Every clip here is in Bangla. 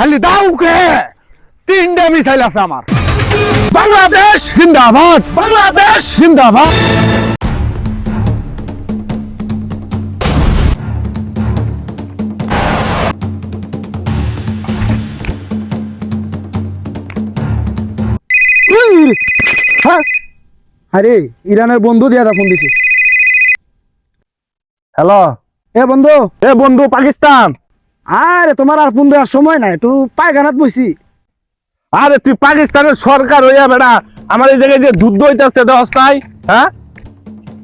খালি দাও কে তিনটা মিসাইল আছে আমার। বাংলাদেশ জিন্দাবাদ, বাংলাদেশ জিন্দাবাদ। হ্যাঁ, আরে ইরানের বন্ধু দিয়া ফোন দিছে। হ্যালো, বন্ধু। বন্ধু পাকিস্তান। আরে তোমার আর ফোন দেওয়ার সময় নাই, একটু পায়খানাত বইছি। আরে তুই পাকিস্তানের সরকার হইয়া বেড়া আমার এই জায়গায় যে যুদ্ধ হইতেছে দশটায়, হ্যাঁ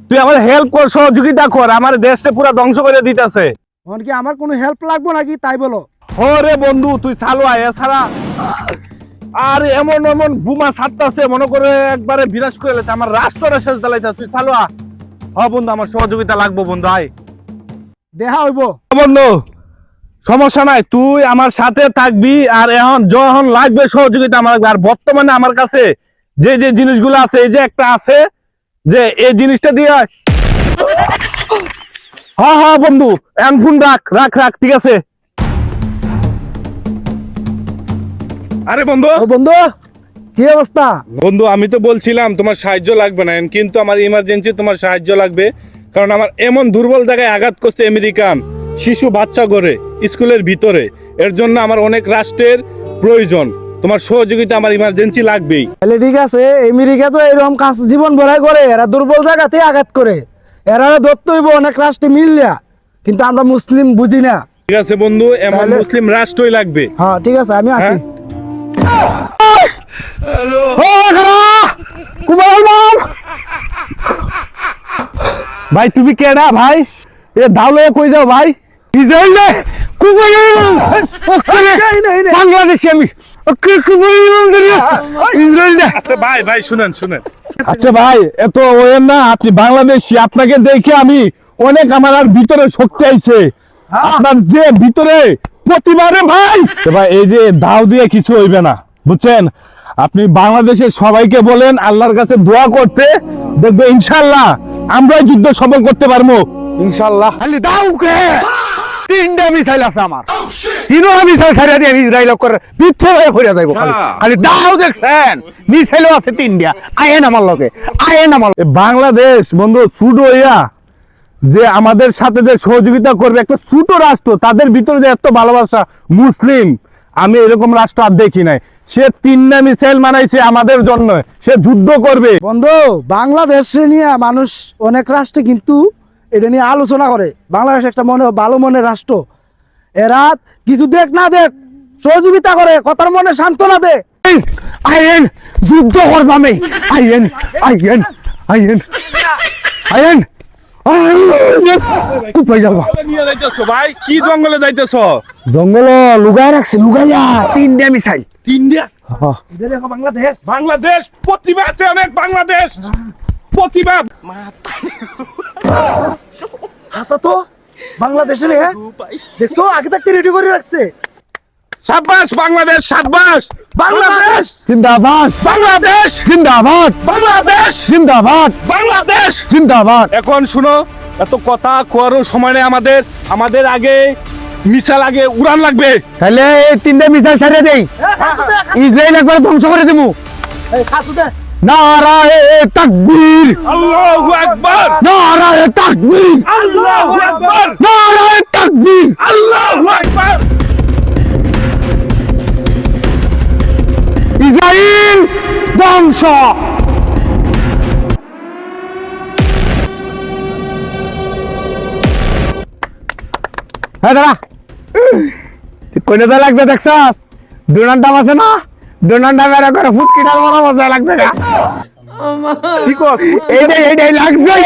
তুই আমার হেল্প কর, সহযোগিতা কর, আমার দেশটা পুরো ধ্বংস করে দিতেছে। এখন কি আমার কোনো হেল্প লাগবে নাকি তাই বলো? ওরে বন্ধু তুই চালু আয়, এছাড়া আর এমন এমন বোমা ছাড়তেছে মনে করে একবারে বিনাশ করে লেছে আমার রাষ্ট্রের শেষ দালাইতে। তুই চালু আ। হ্যাঁ বন্ধু, আমার সহযোগিতা লাগবো বন্ধু, আয়। দেখা হইব বন্ধু সমস্যা নাই, তুই আমার সাথে থাকবি। আর এখন যখন লাগবে সহযোগিতা আমার লাগবে। আর বর্তমানে আমার কাছে যে যে জিনিসগুলো আছে, এই যে একটা আছে যে এই জিনিসটা দিয়ে হ্যাঁ হ্যাঁ বন্ধু, এখন ফোন রাখ রাখ রাখ, ঠিক আছে। আরে বন্ধু, বন্ধু কি অবস্থা? বন্ধু আমি তো বলছিলাম তোমার সাহায্য লাগবে না, কিন্তু আমার ইমার্জেন্সি তোমার সাহায্য লাগবে। কারণ আমার এমন দুর্বল জায়গায় আঘাত করছে আমেরিকান শিশু বাচ্চা করে স্কুলের ভিতরে। এর জন্য আমার অনেক রাষ্ট্রের প্রয়োজন, তোমার সহযোগিতা আমার ইমার্জেন্সি লাগবেই। তাহলে ঠিক আছে, আমেরিকা তো এরকম কাজ জীবন ভরাই করে, এরা দুর্বল জায়গাতে আঘাত করে, এরা ধরতে হইব অনেক রাষ্ট্রে মিললা, কিন্তু আমরা মুসলিম বুঝি না। ঠিক আছে বন্ধু, এমন তাহলে- মুসলিম রাষ্ট্রই লাগবে। হ্যাঁ ঠিক আছে, আমি আছি। ভাই তুমি কেডা ভাই? এ দাউলে কই যাও ভাই? ইসরায়েলে বাংলাদেশে আমি আচ্ছা ভাই, ভাই শুনেন শুনেন। আচ্ছা ভাই, এত ওয়েন না, আপনি বাংলাদেশি, আপনাকে দেখে আমি অনেক আমার আর ভিতরে শক্তি আইছে। আপনার যে ভিতরে প্রতিবারে ভাই ভাই এই যে দাও দিয়ে কিছু হইবে না, বুঝছেন? আপনি বাংলাদেশের সবাইকে বলেন আল্লাহর কাছে দোয়া করতে, দেখবে ইনশাআল্লাহ আমরাই যুদ্ধ সফল করতে পারবো ইনশাআল্লাহ। খালি দাও কে তিনটা মিসাইল আছে আমার। তিনটা মিসাইল ছাড়িয়ে দিয়ে আমি ইসরায়েল করে পিছে হয়ে ফিরে যাইব। খালি দাও দেখছেন, মিসাইলও আছে তিনটা। আয়েন আমার লগে, আয়েন আমার লগে। বাংলাদেশ বন্ধু ছোট হইয়া যে আমাদের সাথে যে সহযোগিতা করবে, একটা ছোট রাষ্ট্র, তাদের ভিতরে যে এত ভালোবাসা মুসলিম, আমি এরকম রাষ্ট্র আর দেখি নাই। সে তিনটা মিসাইল মানাইছে আমাদের জন্য, সে যুদ্ধ করবে। বন্ধু বাংলাদেশ নিয়ে মানুষ অনেক রাষ্ট্রে কিন্তু এটা নিয়ে আলোচনা করে। বাংলাদেশ একটা ভালো মনের রাষ্ট্র, এরা কিছু দেখ না দেখ সহযোগিতা করে, কথার মনে সান্ত্বনা দে। আইন যুদ্ধ করবো আমি, আইন আইন আইন আইন ভাই কি জঙ্গলে যাইতেছ? জঙ্গল লুগাই রাখছে, লুগাইয়া তিনটা মিসাইল। তিনটা? বাংলাদেশ বাংলাদেশ প্রতিভা আছে অনেক, বাংলাদেশ প্রতিভা। হাসা তো বাংলাদেশের, হ্যাঁ দেখছো আগে থাকতে রেডি করে রাখছে। সাব্বাস বাংলাদেশ, সাব্বাস বাংলাদেশ জিন্দাবাদ, বাংলাদেশ জিন্দাবাদ, বাংলাদেশ জিন্দাবাদ, বাংলাদেশ জিন্দাবাদ। এখন শুনো, এত কথা কোয়ারও সময় নেই আমাদের। আমাদের আগে মিসাইল আগে উড়ান লাগবে। তাহলে এই তিনটা মিসাইল ছাড়িয়ে দেই, ইসরায়েল একবার ধ্বংস করে দেবো। নারায়ে তাকবীর, আল্লাহু আকবার, নারায়ে তাকবীর, আল্লাহু আকবার, নারায়ে তাকবীর। আল্লাহু আকবার। ইসরায়েল ধ্বংস। হ্যাঁ দাঁড়া, কোনটা লাগছে দেখছাস? ডোনাল্ড ট্রাম্প আছে না, ডোনাল্ড ট্রাম্পের করে ফুটকিটার বড় মজা লাগছে। কি কর? এইটাই লাগছে।